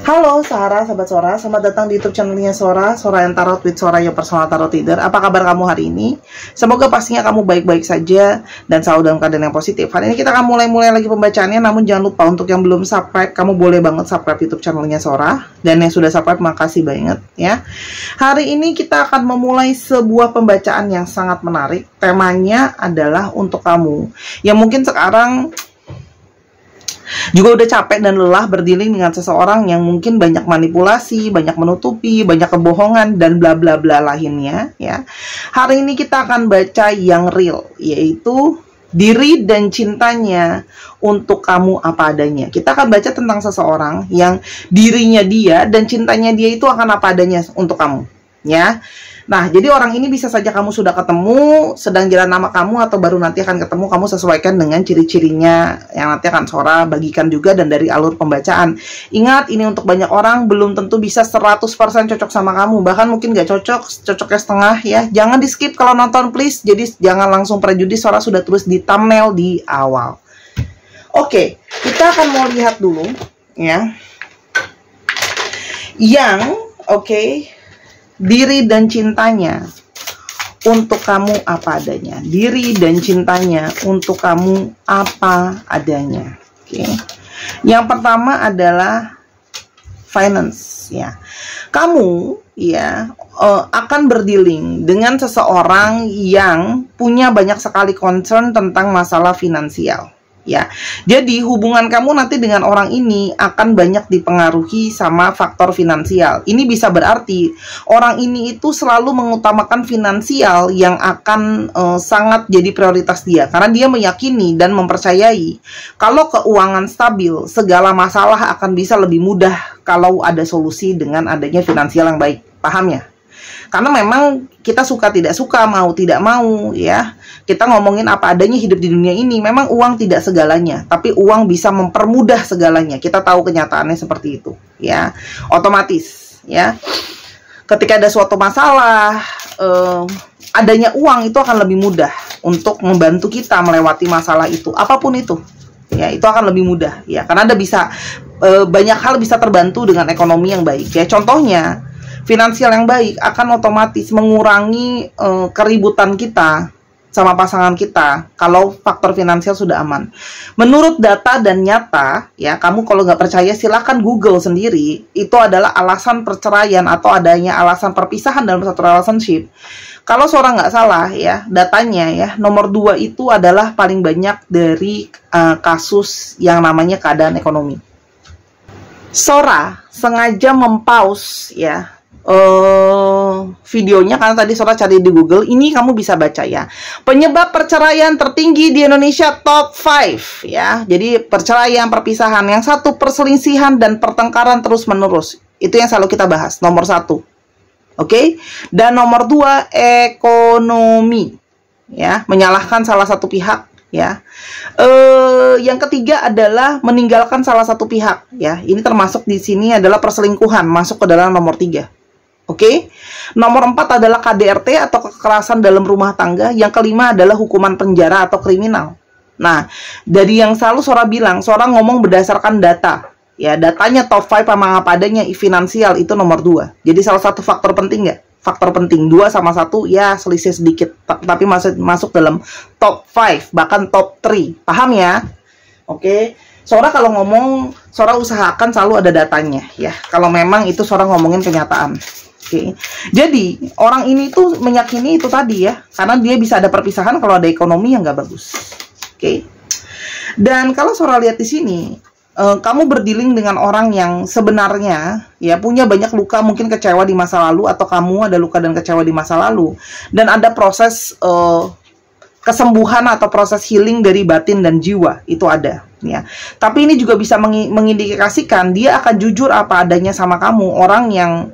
Halo Sora, sahabat Sora, selamat datang di YouTube channelnya Sora yang Tarot with Sora, your personal tarot reader. Apa kabar kamu hari ini? Semoga pastinya kamu baik-baik saja dan selalu dalam keadaan yang positif. Hari ini kita akan mulai lagi pembacaannya, namun jangan lupa untuk yang belum subscribe, kamu boleh banget subscribe YouTube channelnya Sora. Dan yang sudah subscribe, makasih banget ya. Hari ini kita akan memulai sebuah pembacaan yang sangat menarik. Temanya adalah untuk kamu yang mungkin sekarang juga udah capek dan lelah berdealing dengan seseorang yang mungkin banyak manipulasi, banyak menutupi, banyak kebohongan, dan bla bla bla lainnya ya. Hari ini kita akan baca yang real, yaitu diri dan cintanya untuk kamu apa adanya. Kita akan baca tentang seseorang yang dirinya dia dan cintanya dia itu akan apa adanya untuk kamu ya. Nah, jadi orang ini bisa saja kamu sudah ketemu, sedang jalan nama kamu, atau baru nanti akan ketemu. Kamu sesuaikan dengan ciri-cirinya yang nanti akan Sora bagikan juga dan dari alur pembacaan. Ingat, ini untuk banyak orang belum tentu bisa 100% cocok sama kamu. Bahkan mungkin gak cocok, cocoknya setengah ya. Jangan di skip kalau nonton please. Jadi jangan langsung prejudis, Sora sudah tulis di thumbnail di awal. Oke, kita akan mau lihat dulu ya. Diri dan cintanya untuk kamu apa adanya. Diri dan cintanya untuk kamu apa adanya. Oke. Yang pertama adalah finance ya. Kamu ya akan berdealing dengan seseorang yang punya banyak sekali concern tentang masalah finansial. Ya, jadi hubungan kamu nanti dengan orang ini akan banyak dipengaruhi sama faktor finansial. Ini bisa berarti orang ini itu selalu mengutamakan finansial yang akan sangat jadi prioritas dia. Karena dia meyakini dan mempercayai kalau keuangan stabil, segala masalah akan bisa lebih mudah kalau ada solusi dengan adanya finansial yang baik. Paham ya? Karena memang kita suka tidak suka, mau tidak mau ya. Kita ngomongin apa adanya hidup di dunia ini. Memang uang tidak segalanya, tapi uang bisa mempermudah segalanya. Kita tahu kenyataannya seperti itu ya. Otomatis ya. Ketika ada suatu masalah, adanya uang itu akan lebih mudah untuk membantu kita melewati masalah itu. Apapun itu. Ya, itu akan lebih mudah ya. Karena ada bisa banyak hal bisa terbantu dengan ekonomi yang baik ya. Contohnya, finansial yang baik akan otomatis mengurangi keributan kita sama pasangan kita kalau faktor finansial sudah aman. Menurut data dan nyata ya, kamu kalau nggak percaya silahkan Google sendiri. Itu adalah alasan perceraian atau adanya alasan perpisahan dalam satu relationship. Kalau seorang nggak salah ya, datanya ya, nomor 2 itu adalah paling banyak dari kasus yang namanya keadaan ekonomi. Sora sengaja mempause ya videonya karena tadi Sora cari di Google. Ini kamu bisa baca ya. Penyebab perceraian tertinggi di Indonesia top 5 ya. Jadi perceraian, perpisahan. Yang satu perselisihan dan pertengkaran terus menerus. Itu yang selalu kita bahas. Nomor 1. Oke? Dan nomor 2 ekonomi. Ya, menyalahkan salah satu pihak ya. Yang ketiga adalah meninggalkan salah satu pihak ya. Ini termasuk di sini adalah perselingkuhan, masuk ke dalam nomor 3. Oke. Nomor 4 adalah KDRT atau kekerasan dalam rumah tangga. Yang kelima adalah hukuman penjara atau kriminal. Nah, dari yang selalu Sora bilang, Sora ngomong berdasarkan data. Ya, datanya top 5 sama apa adanya finansial itu nomor 2. Jadi salah satu faktor penting nggak? Faktor penting 2 sama 1 ya selisih sedikit, tapi masuk dalam top 5, bahkan top 3. Paham ya? Oke. Sora kalau ngomong, Sora usahakan selalu ada datanya ya. Kalau memang itu Sora ngomongin kenyataan. Oke. Jadi orang ini tuh meyakini itu tadi ya, karena dia bisa ada perpisahan kalau ada ekonomi yang nggak bagus. Oke. Dan kalau Sora lihat di sini, kamu berdealing dengan orang yang sebenarnya ya punya banyak luka, mungkin kecewa di masa lalu, atau kamu ada luka dan kecewa di masa lalu, dan ada proses kesembuhan atau proses healing dari batin dan jiwa itu ada ya. Tapi ini juga bisa mengindikasikan dia akan jujur apa adanya sama kamu. Orang yang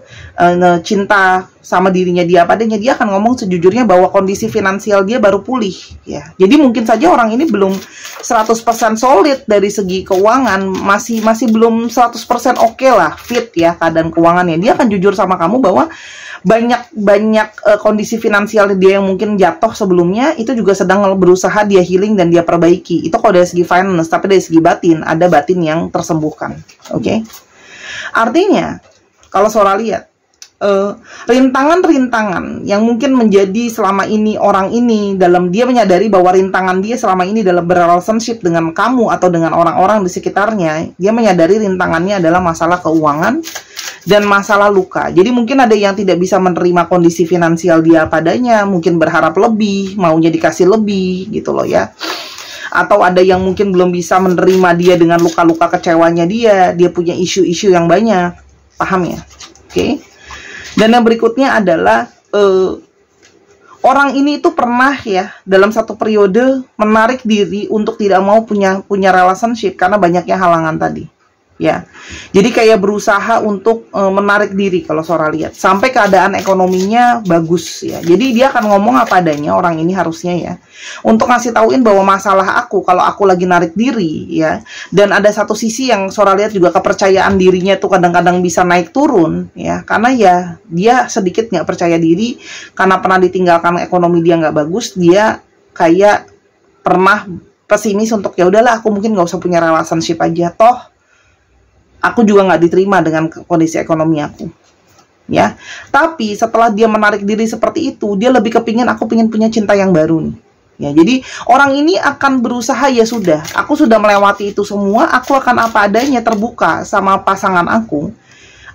cinta sama dirinya dia apa adanya, dia akan ngomong sejujurnya bahwa kondisi finansial dia baru pulih ya. Jadi mungkin saja orang ini belum 100% solid dari segi keuangan, masih belum 100% oke lah, fit ya keadaan keuangannya. Dia akan jujur sama kamu bahwa banyak kondisi finansial dia yang mungkin jatuh sebelumnya itu juga sedang berusaha dia healing dan dia perbaiki. Itu kalau dari segi finance, tapi dari segi batin ada batin yang tersembuhkan. Oke. Artinya, kalau Sora lihat, rintangan-rintangan yang mungkin menjadi selama ini orang ini dalam dia menyadari bahwa rintangan dia selama ini dalam berrelationship dengan kamu atau dengan orang-orang di sekitarnya, dia menyadari rintangannya adalah masalah keuangan dan masalah luka. Jadi mungkin ada yang tidak bisa menerima kondisi finansial dia padanya, mungkin berharap lebih, maunya dikasih lebih gitu loh ya. Atau ada yang mungkin belum bisa menerima dia dengan luka-luka kecewanya dia punya isu-isu yang banyak. Paham ya? Oke. Dan yang berikutnya adalah orang ini itu pernah ya dalam satu periode menarik diri untuk tidak mau punya relationship karena banyaknya halangan tadi. Ya, jadi kayak berusaha untuk menarik diri kalau Sora lihat sampai keadaan ekonominya bagus ya. Jadi dia akan ngomong apa adanya orang ini harusnya ya, untuk ngasih tauin bahwa masalah aku kalau aku lagi narik diri ya. Dan ada satu sisi yang Sora lihat juga kepercayaan dirinya tuh kadang-kadang bisa naik turun ya, karena ya dia sedikit nggak percaya diri karena pernah ditinggalkan ekonomi dia nggak bagus. Dia kayak pernah pesimis untuk ya udahlah aku mungkin nggak usah punya relationship aja, toh aku juga nggak diterima dengan kondisi ekonomi aku, ya. Tapi setelah dia menarik diri seperti itu, dia lebih kepingin aku pengen punya cinta yang baru nih, ya. Jadi orang ini akan berusaha ya sudah, aku sudah melewati itu semua, aku akan apa adanya terbuka sama pasangan aku.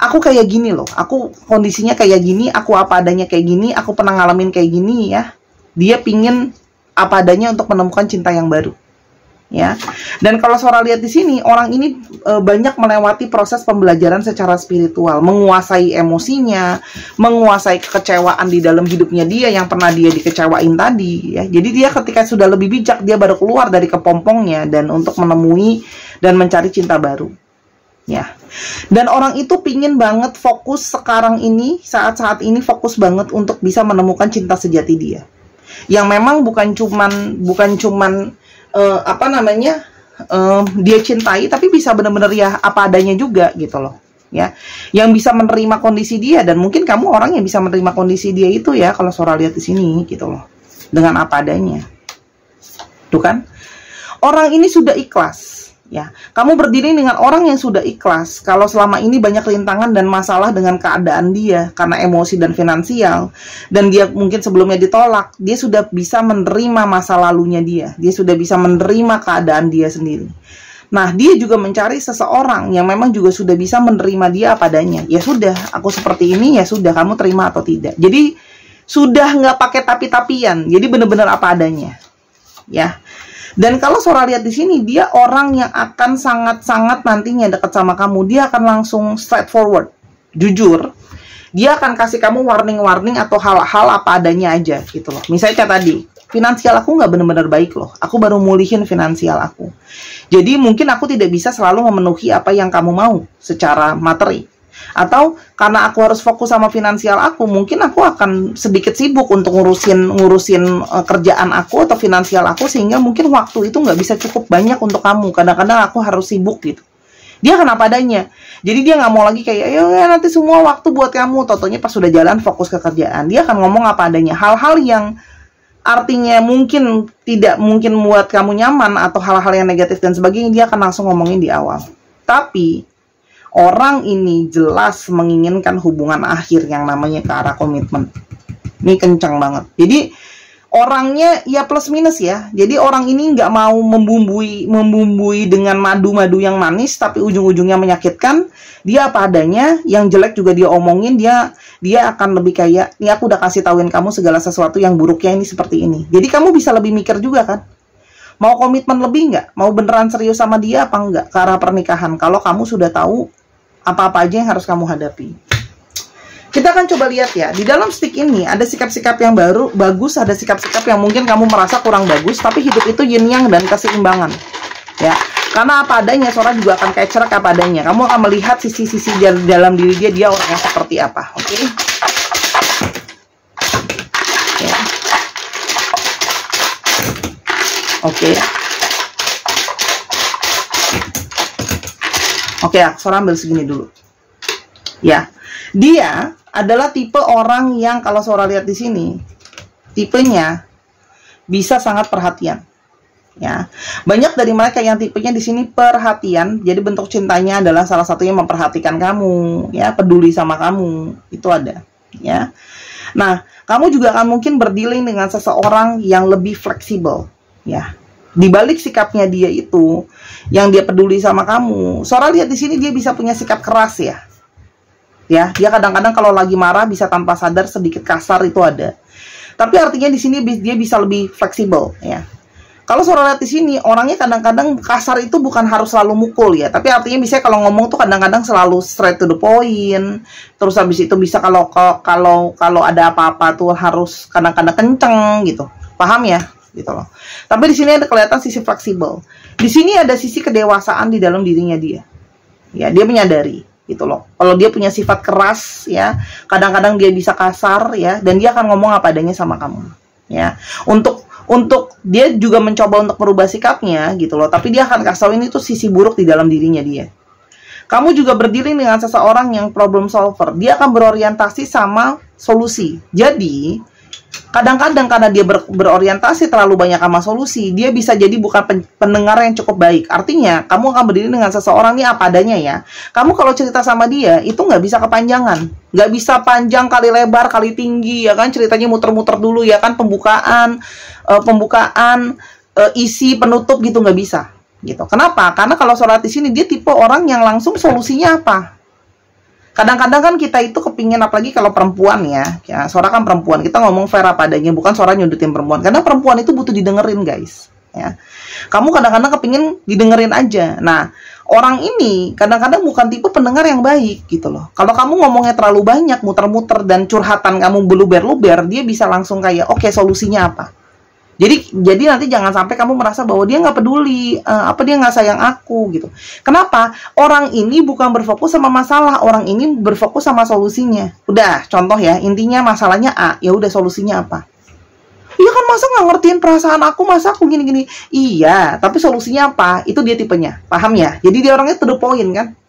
Aku kayak gini loh, aku kondisinya kayak gini, aku apa adanya kayak gini, aku pernah ngalamin kayak gini ya. Dia pingin apa adanya untuk menemukan cinta yang baru. Ya, dan kalau Sora lihat di sini orang ini banyak melewati proses pembelajaran secara spiritual, menguasai emosinya, menguasai kekecewaan di dalam hidupnya dia yang pernah dia dikecewain tadi. Ya, jadi dia ketika sudah lebih bijak dia baru keluar dari kepompongnya dan untuk menemui dan mencari cinta baru. Ya, dan orang itu pingin banget fokus sekarang ini saat-saat ini fokus banget untuk bisa menemukan cinta sejati dia, yang memang bukan cuman dia cintai, tapi bisa benar-benar ya apa adanya juga gitu loh ya, yang bisa menerima kondisi dia. Dan mungkin kamu orang yang bisa menerima kondisi dia itu ya, kalau Sora lihat di sini gitu loh, dengan apa adanya. Tuh kan, orang ini sudah ikhlas ya. Kamu berdiri dengan orang yang sudah ikhlas kalau selama ini banyak rintangan dan masalah dengan keadaan dia karena emosi dan finansial, dan dia mungkin sebelumnya ditolak, dia sudah bisa menerima masa lalunya dia sudah bisa menerima keadaan dia sendiri. Nah, dia juga mencari seseorang yang memang juga sudah bisa menerima dia apa adanya. Ya sudah, aku seperti ini, ya sudah, kamu terima atau tidak. Jadi sudah nggak pakai tapi-tapian, jadi benar-benar apa adanya ya. Dan kalau Sora lihat di sini, dia orang yang akan sangat-sangat nantinya dekat sama kamu. Dia akan langsung straightforward, jujur. Dia akan kasih kamu warning-warning atau hal-hal apa adanya aja gitu loh. Misalnya kayak tadi, finansial aku nggak benar-benar baik loh. Aku baru mulihin finansial aku. Jadi mungkin aku tidak bisa selalu memenuhi apa yang kamu mau secara materi. Atau karena aku harus fokus sama finansial aku, mungkin aku akan sedikit sibuk untuk ngurusin kerjaan aku atau finansial aku, sehingga mungkin waktu itu nggak bisa cukup banyak untuk kamu. Kadang-kadang aku harus sibuk gitu. Dia akan apa adanya. Jadi dia nggak mau lagi kayak, ayo ya nanti semua waktu buat kamu. Totonya pas sudah jalan fokus ke kerjaan. Dia akan ngomong apa adanya. Hal-hal yang artinya mungkin tidak mungkin buat kamu nyaman atau hal-hal yang negatif dan sebagainya, dia akan langsung ngomongin di awal. Tapi orang ini jelas menginginkan hubungan akhir yang namanya ke arah komitmen. Ini kencang banget. Jadi orangnya ya plus minus ya. Jadi orang ini nggak mau membumbui dengan madu-madu yang manis, tapi ujung-ujungnya menyakitkan. Dia apa adanya. Yang jelek juga dia omongin. Dia akan lebih kayak, nih aku udah kasih tauin kamu segala sesuatu yang buruknya ini seperti ini. Jadi kamu bisa lebih mikir juga kan. Mau komitmen lebih nggak? Mau beneran serius sama dia apa enggak ke arah pernikahan? Kalau kamu sudah tahu apa-apa aja yang harus kamu hadapi. Kita akan coba lihat ya, di dalam stick ini ada sikap-sikap yang baru, bagus, ada sikap-sikap yang mungkin kamu merasa kurang bagus, tapi hidup itu yin yang dan keseimbangan. Ya, karena apa adanya, Sora juga akan kayak cerek apa adanya. Kamu akan melihat sisi-sisi dalam diri dia orangnya seperti apa, oke? Ya. Oke. Oke, Sora ambil segini dulu. Ya, dia adalah tipe orang yang kalau Sora lihat di sini, tipenya bisa sangat perhatian. Ya, banyak dari mereka yang tipenya di sini perhatian. Jadi bentuk cintanya adalah salah satunya memperhatikan kamu, ya, peduli sama kamu. Itu ada, ya. Nah, kamu juga akan mungkin berdealing dengan seseorang yang lebih fleksibel, ya. Di balik sikapnya dia itu, yang dia peduli sama kamu. Sora lihat di sini dia bisa punya sikap keras, ya. Ya, dia kadang-kadang kalau lagi marah bisa tanpa sadar sedikit kasar, itu ada. Tapi artinya di sini dia bisa lebih fleksibel, ya. Kalau Sora lihat di sini, orangnya kadang-kadang kasar itu bukan harus selalu mukul, ya. Tapi artinya bisa kalau ngomong tuh kadang-kadang selalu straight to the point. Terus habis itu bisa kalau ada apa-apa tuh harus kadang-kadang kenceng gitu. Paham ya? Gitu loh. Tapi di sini ada kelihatan sisi fleksibel. Di sini ada sisi kedewasaan di dalam dirinya dia. Ya, dia menyadari gitu loh. Kalau dia punya sifat keras, ya, kadang-kadang dia bisa kasar, ya, dan dia akan ngomong apa adanya sama kamu. Ya. Untuk dia juga mencoba untuk merubah sikapnya gitu loh, tapi dia akan kasih ini tuh sisi buruk di dalam dirinya dia. Kamu juga berdealing dengan seseorang yang problem solver. Dia akan berorientasi sama solusi. Jadi kadang-kadang karena dia berorientasi terlalu banyak sama solusi, dia bisa jadi bukan pendengar yang cukup baik. Artinya kamu akan berdiri dengan seseorang ini apa adanya, ya. Kamu kalau cerita sama dia itu nggak bisa kepanjangan, nggak bisa panjang kali lebar kali tinggi, ya kan, ceritanya muter-muter dulu, ya kan, pembukaan isi penutup gitu, nggak bisa gitu. Kenapa? Karena kalau sholat di sini dia tipe orang yang langsung solusinya apa. Kadang-kadang kan kita itu kepingin, apalagi kalau perempuan, ya Sora kan perempuan, kita ngomong fair apa adanya, bukan Sora nyudutin perempuan. Karena perempuan itu butuh didengerin, guys, ya. Kamu kadang-kadang kepingin didengerin aja. Nah, orang ini kadang-kadang bukan tipe pendengar yang baik gitu loh. Kalau kamu ngomongnya terlalu banyak, muter-muter, dan curhatan kamu beluber-luber, dia bisa langsung kayak, oke, solusinya apa? Jadi nanti jangan sampai kamu merasa bahwa dia nggak peduli, dia nggak sayang aku gitu. Kenapa? Orang ini bukan berfokus sama masalah, orang ini berfokus sama solusinya. Udah, contoh ya, intinya masalahnya A, ya udah solusinya apa? Iya kan, masa nggak ngertiin perasaan aku, masa aku gini-gini. Iya, tapi solusinya apa? Itu dia tipenya, paham ya? Jadi dia orangnya to the point kan?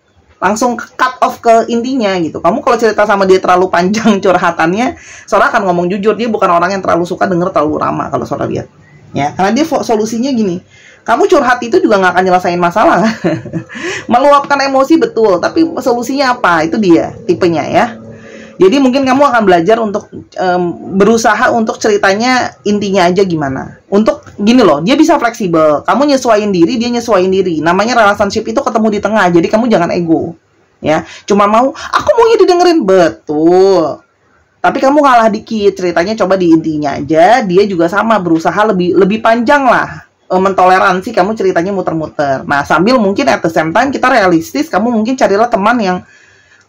Langsung cut off ke intinya gitu. Kamu kalau cerita sama dia terlalu panjang curhatannya, Sora akan ngomong jujur, dia bukan orang yang terlalu suka denger terlalu lama kalau Sora lihat. Ya, karena dia solusinya gini. Kamu curhat itu juga nggak akan nyelesain masalah. Meluapkan emosi betul, tapi solusinya apa? Itu dia tipenya, ya. Jadi mungkin kamu akan belajar untuk berusaha untuk ceritanya intinya aja gimana. Untuk gini loh, dia bisa fleksibel. Kamu nyesuaiin diri, dia nyesuaiin diri. Namanya relationship itu ketemu di tengah. Jadi kamu jangan ego, ya. Cuma mau, aku maunya didengerin, betul. Tapi kamu ngalah dikit, ceritanya coba di intinya aja. Dia juga sama, berusaha lebih panjang lah, mentoleransi kamu ceritanya muter-muter. Nah, sambil mungkin at the same time kita realistis. Kamu mungkin carilah teman yang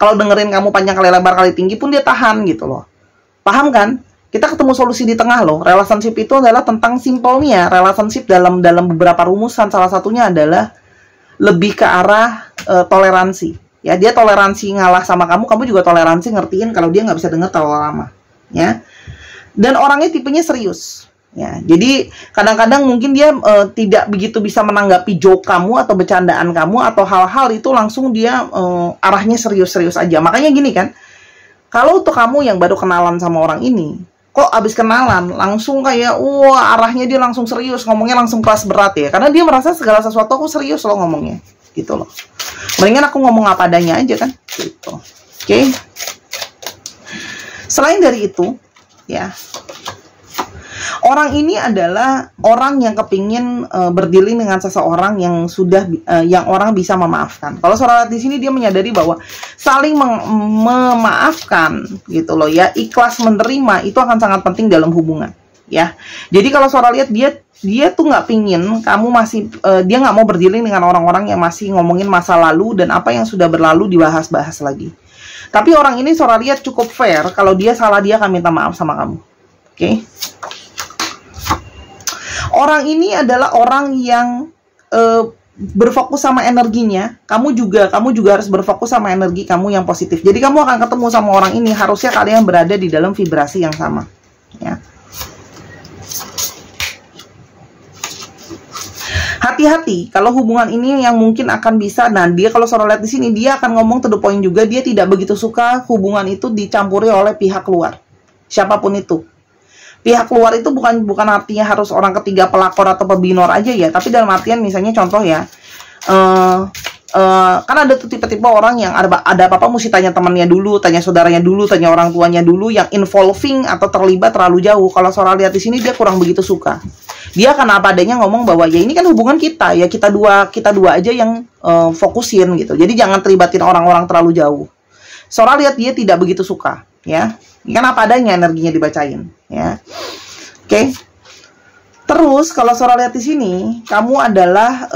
kalau dengerin kamu panjang kali lebar kali tinggi pun dia tahan gitu loh. Paham kan? Kita ketemu solusi di tengah loh. Relationship itu adalah tentang simpelnya. Relationship dalam beberapa rumusan, salah satunya adalah lebih ke arah toleransi. Ya, dia toleransi ngalah sama kamu, kamu juga toleransi ngertiin kalau dia nggak bisa denger terlalu lama. Ya. Dan orangnya tipenya serius. Ya, jadi kadang-kadang mungkin dia tidak begitu bisa menanggapi joke kamu atau bercandaan kamu atau hal-hal itu langsung dia arahnya serius-serius aja. Makanya gini kan, kalau untuk kamu yang baru kenalan sama orang ini, kok abis kenalan langsung kayak wah arahnya dia langsung serius, ngomongnya langsung kelas berat ya, karena dia merasa segala sesuatu aku serius loh ngomongnya, gitu loh. Mendingan aku ngomong apa adanya aja kan, gitu. Oke. Selain dari itu, ya. Orang ini adalah orang yang kepingin berdealing dengan seseorang yang sudah yang orang bisa memaafkan. Kalau Sora lihat di sini dia menyadari bahwa saling memaafkan gitu loh ya, ikhlas menerima itu akan sangat penting dalam hubungan ya. Jadi kalau Sora lihat dia tuh nggak pingin kamu masih dia nggak mau berdealing dengan orang-orang yang masih ngomongin masa lalu dan apa yang sudah berlalu dibahas-bahas lagi. Tapi orang ini Sora lihat cukup fair, kalau dia salah dia akan minta maaf sama kamu. Oke? Orang ini adalah orang yang berfokus sama energinya. Kamu juga harus berfokus sama energi kamu yang positif. Jadi kamu akan ketemu sama orang ini, harusnya kalian berada di dalam vibrasi yang sama. Ya. Hati-hati kalau hubungan ini yang mungkin akan bisa. Nah, dia kalau Sora lihat di sini dia akan ngomong to the point juga. Dia tidak begitu suka hubungan itu dicampuri oleh pihak luar, siapapun itu. Pihak luar itu bukan artinya harus orang ketiga, pelakor atau pebinor aja ya, tapi dalam artian misalnya contoh ya, kan ada tuh tipe-tipe orang yang ada apa-apa mesti tanya temannya dulu, tanya saudaranya dulu, tanya orang tuanya dulu, yang involving atau terlibat terlalu jauh. Kalau Sora lihat di sini dia kurang begitu suka. Dia akan apa adanya ngomong bahwa ya ini kan hubungan kita, ya kita dua aja yang fokusin gitu. Jadi jangan terlibatin orang-orang terlalu jauh. Sora lihat dia tidak begitu suka, ya. Ini kan apa adanya energinya dibacain, ya. Oke. Terus kalau Sora lihat di sini, kamu adalah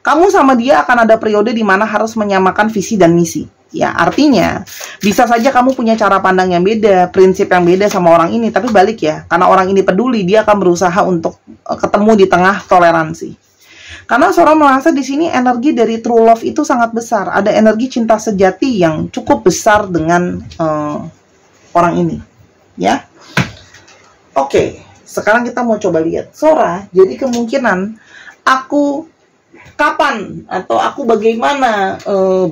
kamu sama dia akan ada periode di mana harus menyamakan visi dan misi. Ya, artinya bisa saja kamu punya cara pandang yang beda, prinsip yang beda sama orang ini, tapi balik ya, karena orang ini peduli, dia akan berusaha untuk ketemu di tengah toleransi. Karena Sora merasa di sini energi dari true love itu sangat besar. Ada energi cinta sejati yang cukup besar dengan orang ini, ya. Oke, sekarang kita mau coba lihat Sora. Jadi kemungkinan kapan atau aku bagaimana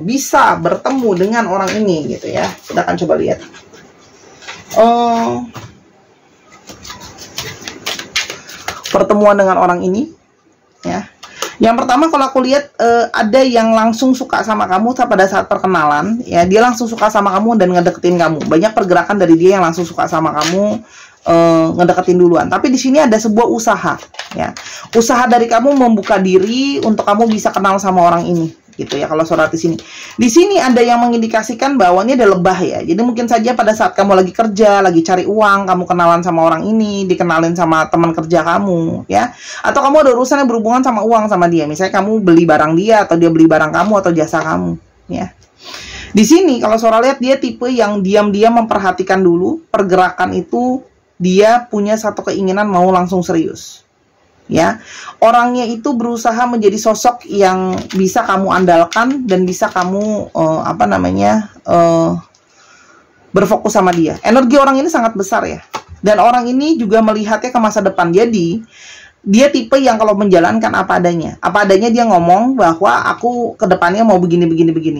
bisa bertemu dengan orang ini gitu ya. Kita akan coba lihat. Pertemuan dengan orang ini, ya. Yang pertama kalau aku lihat ada yang langsung suka sama kamu pada saat perkenalan, ya, dia langsung suka sama kamu dan ngedeketin kamu. Banyak pergerakan dari dia yang langsung suka sama kamu, ngedeketin duluan. Tapi di sini ada sebuah usaha, ya. Usaha dari kamu membuka diri untuk kamu bisa kenal sama orang ini, gitu ya. Kalau Sora di sini. Di sini ada yang mengindikasikan bahwa ini ada lebah ya. Jadi mungkin saja pada saat kamu lagi kerja, lagi cari uang, kamu kenalan sama orang ini, dikenalin sama teman kerja kamu, ya. Atau kamu ada urusan yang berhubungan sama uang sama dia. Misalnya kamu beli barang dia atau dia beli barang kamu atau jasa kamu, ya. Di sini kalau Sora lihat dia tipe yang diam-diam memperhatikan dulu pergerakan itu. Dia punya satu keinginan mau langsung serius, ya. Orangnya itu berusaha menjadi sosok yang bisa kamu andalkan dan bisa kamu berfokus sama dia. Energi orang ini sangat besar ya, dan orang ini juga melihatnya ke masa depan. Jadi dia tipe yang kalau menjalankan apa adanya dia ngomong bahwa aku ke depannya mau begini.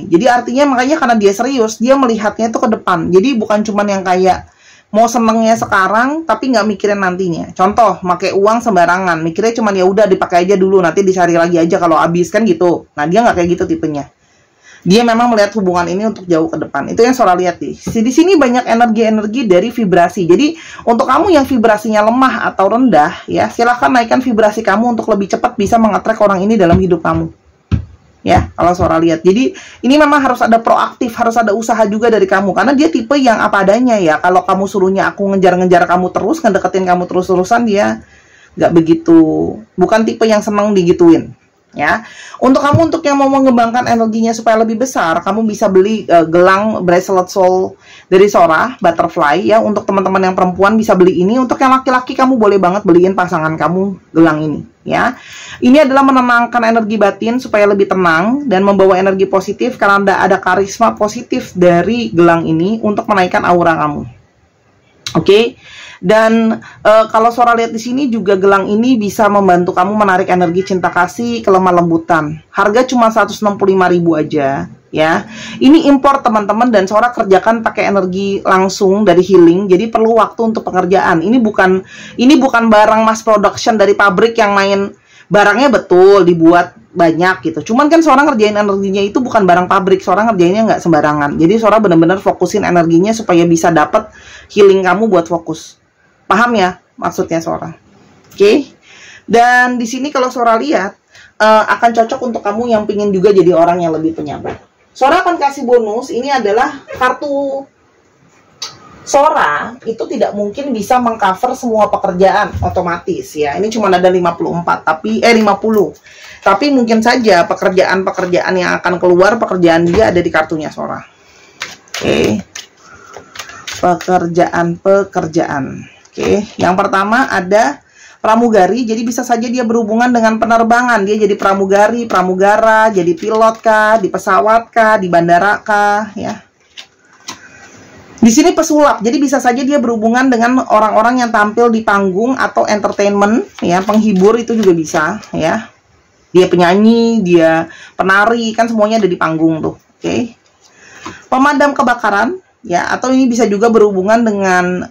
Jadi artinya makanya karena dia serius, dia melihatnya itu ke depan. Jadi bukan cuman yang kayak mau senengnya sekarang tapi nggak mikirin nantinya. Contoh, pakai uang sembarangan, mikirnya cuman ya udah dipakai aja dulu, nanti dicari lagi aja kalau habis, kan gitu. Nah, dia nggak kayak gitu tipenya. Dia memang melihat hubungan ini untuk jauh ke depan. Itu yang Sora lihat di sini banyak energi dari vibrasi. Jadi untuk kamu yang vibrasinya lemah atau rendah, ya silahkan naikkan vibrasi kamu untuk lebih cepat bisa mengattract orang ini dalam hidup kamu. Ya, kalau Sora lihat. Jadi ini memang harus ada proaktif, harus ada usaha juga dari kamu. Karena dia tipe yang apa adanya ya. Kalau kamu suruhnya aku ngejar-ngejar kamu terus, ngedeketin kamu terus-terusan, dia nggak begitu. Bukan tipe yang senang digituin. Ya, untuk kamu yang mau mengembangkan energinya supaya lebih besar, kamu bisa beli gelang bracelet soul dari Sora, butterfly ya. Untuk teman-teman yang perempuan bisa beli ini. Untuk yang laki-laki kamu boleh banget beliin pasangan kamu gelang ini. Ya, ini adalah menenangkan energi batin supaya lebih tenang dan membawa energi positif karena ada karisma positif dari gelang ini untuk menaikkan aura kamu. Oke. Dan kalau Sora lihat di sini juga gelang ini bisa membantu kamu menarik energi cinta kasih, kelemah lembutan. Harga cuma 165.000 aja, ya. Ini impor teman-teman, dan Sora kerjakan pakai energi langsung dari healing. Jadi perlu waktu untuk pengerjaan. Ini bukan barang mass production dari pabrik yang main barangnya betul dibuat banyak gitu. Cuman kan Sora ngerjain energinya itu bukan barang pabrik. Sora ngerjainnya nggak sembarangan. Jadi Sora benar-benar fokusin energinya supaya bisa dapat healing kamu buat fokus. Paham ya maksudnya Sora? Oke. Dan di sini kalau Sora lihat akan cocok untuk kamu yang pingin juga jadi orang yang lebih penyabar. Sora akan kasih bonus. Ini adalah kartu Sora itu tidak mungkin bisa mengcover semua pekerjaan otomatis ya. Ini cuma ada 54 50. Tapi mungkin saja pekerjaan-pekerjaan yang akan keluar, pekerjaan dia ada di kartunya Sora. Oke. Pekerjaan. Oke, yang pertama ada pramugari. Jadi bisa saja dia berhubungan dengan penerbangan. Dia jadi pramugari, pramugara, jadi pilot kah, di pesawat kah, di bandara kah, ya. Di sini pesulap. Jadi bisa saja dia berhubungan dengan orang-orang yang tampil di panggung atau entertainment, ya, penghibur itu juga bisa, ya. Dia penyanyi, dia penari, kan semuanya ada di panggung tuh. Oke. Pemadam kebakaran. ya, atau ini bisa juga berhubungan dengan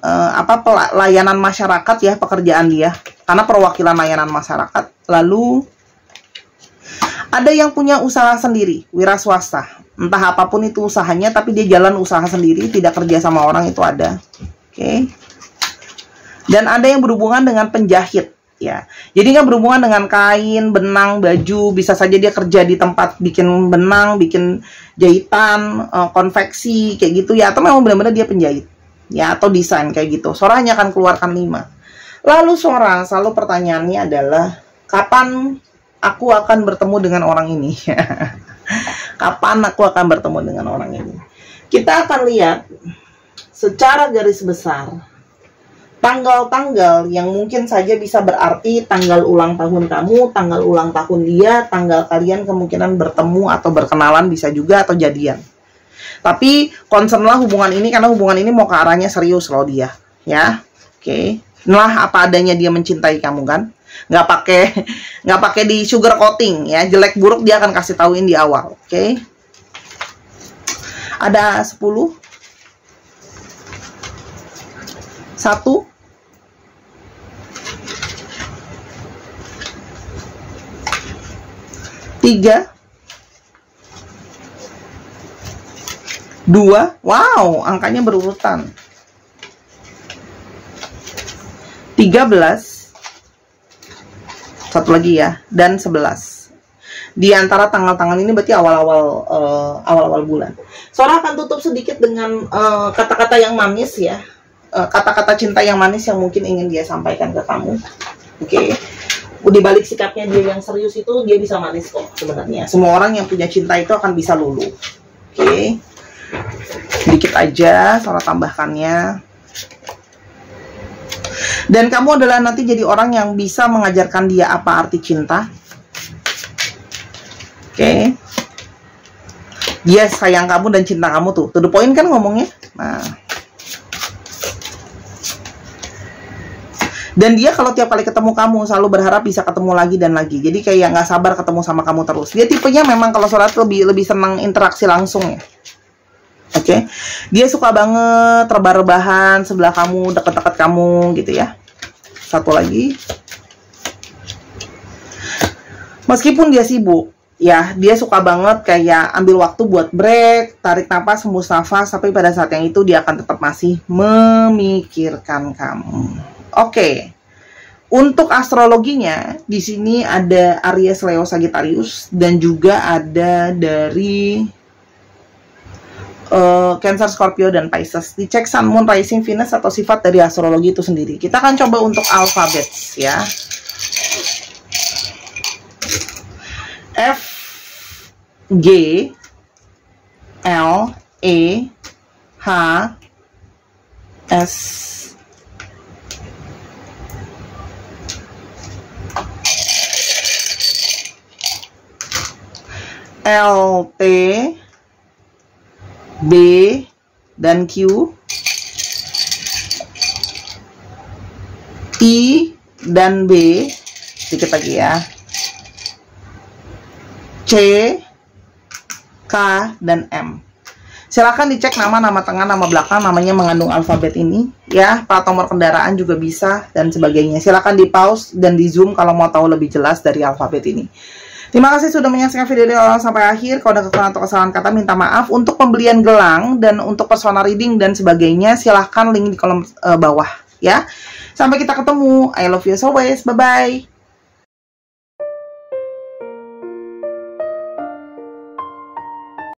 layanan masyarakat ya, pekerjaan dia, karena perwakilan layanan masyarakat. Lalu ada yang punya usaha sendiri, wira swasta, entah apapun itu usahanya, tapi dia jalan usaha sendiri, tidak kerja sama orang, itu ada. Oke. Dan ada yang berhubungan dengan penjahit. Ya, jadi nggak berhubungan dengan kain, benang, baju. Bisa saja dia kerja di tempat bikin benang, bikin jahitan, konveksi, kayak gitu ya. Atau memang benar-benar dia penjahit, ya, atau desain kayak gitu. Sora hanya akan keluarkan 5. Lalu Sora, selalu pertanyaannya adalah, kapan aku akan bertemu dengan orang ini? Kapan aku akan bertemu dengan orang ini? Kita akan lihat secara garis besar tanggal-tanggal yang mungkin saja bisa berarti tanggal ulang tahun kamu, tanggal ulang tahun dia, tanggal kalian kemungkinan bertemu atau berkenalan, bisa juga atau jadian. Tapi concernlah hubungan ini, karena hubungan ini mau ke arahnya serius loh dia, ya. Oke. Nah, apa adanya dia mencintai kamu kan? Nggak pakai di sugar coating ya. Jelek buruk dia akan kasih tauin di awal. Oke. Ada 10. 1. 3, 2, wow, angkanya berurutan. 13, satu lagi ya, dan 11. Di antara tanggal-tanggal ini berarti awal-awal bulan. Sora akan tutup sedikit dengan kata-kata yang manis ya, kata-kata cinta yang manis yang mungkin ingin dia sampaikan ke kamu. Oke. Di balik sikapnya dia yang serius itu, dia bisa manis kok sebenarnya. Semua orang yang punya cinta itu akan bisa luluh. Oke. Dikit aja Sora tambahkannya. Dan kamu adalah nanti jadi orang yang bisa mengajarkan dia apa arti cinta. Oke. Dia sayang kamu dan cinta kamu tuh. To the point kan ngomongnya. Nah. Dan dia kalau tiap kali ketemu kamu selalu berharap bisa ketemu lagi dan lagi. Jadi kayak nggak sabar ketemu sama kamu terus. Dia tipenya memang kalau Sora lebih senang interaksi langsung ya. Oke. Dia suka banget rebah-rebahan sebelah kamu, dekat-dekat kamu gitu ya. Satu lagi. Meskipun dia sibuk, ya, dia suka banget kayak ambil waktu buat break, tarik napas, hembus nafas, tapi pada saat yang itu dia akan tetap masih memikirkan kamu. Oke. Untuk astrologinya di sini ada Aries, Leo, Sagittarius, dan juga ada dari Cancer, Scorpio, dan Pisces. Dicek Sun, Moon, Rising, Venus atau sifat dari astrologi itu sendiri. Kita akan coba untuk alfabet ya. F, G, L, E, H, S, L, T, B, dan Q, I, dan B, sedikit lagi ya, C, K, dan M. Silakan dicek nama tengah, nama belakang, namanya mengandung alfabet ini ya, plat nomor kendaraan juga bisa dan sebagainya. Silakan di pause dan di zoom kalau mau tahu lebih jelas dari alfabet ini. Terima kasih sudah menyaksikan video ini sampai akhir. Kalau ada kekurangan atau kesalahan kata, minta maaf. Untuk pembelian gelang dan untuk personal reading dan sebagainya, silahkan link di kolom bawah ya. Sampai kita ketemu. I love you as always. Bye-bye.